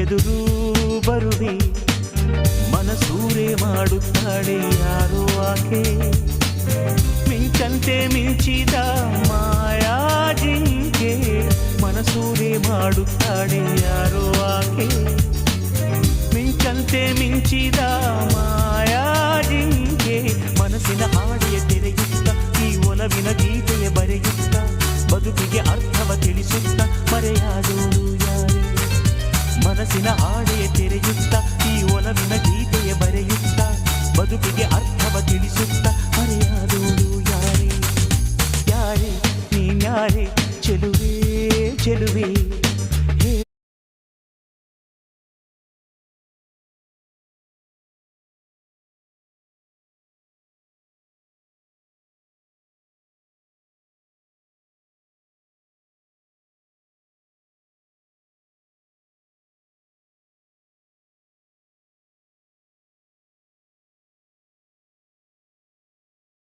ಎದುರು ಬರುವೆ ಮನಸೂರೆ ಮಾಡುತ್ತಾಳೆ ಯಾರೋ ಆಕೆ ಮಿಂಚಂತೆ ಮಿಂಚಿದ ಮಾಯಾ ಜಿಂಕೆ ಮನಸೂರೆ ಮಾಡುತ್ತಾಳೆ ಯಾರೋ ಆಕೆ ಮಿಂಚಂತೆ ಮಿಂಚಿದ ಮಾಯಾ ಜಿಂಕೆ ಮನಸ್ಸಿನ ಹಾಡಿಯ ತೆರೆಯುತ್ತ ಈ ಒಲವಿನ ಗೀತೆಯ ಬರೆಯುತ್ತ ಬದುಕಿಗೆ ಅರ್ಥವ ತಿಳಿಸುತ್ತ ಮರೆಯಾದೋಳು ಯಾರೇ ಮನಸ್ಸಿನ ಹಾಡೆಯ ತೆರೆಯುತ್ತ ಈ ಒಲವಿನ ಗೀತೆಯ ಬರೆಯುತ್ತ ಬದುಕಿಗೆ ಅರ್ಥವ ತಿಳಿಸುತ್ತ ಮರೆಯಾದೋಳು ಯಾರೇ ಯಾರೇ ನೀನ್ಯಾರೇ ಚೆಲುವೆ ಚೆಲುವೆ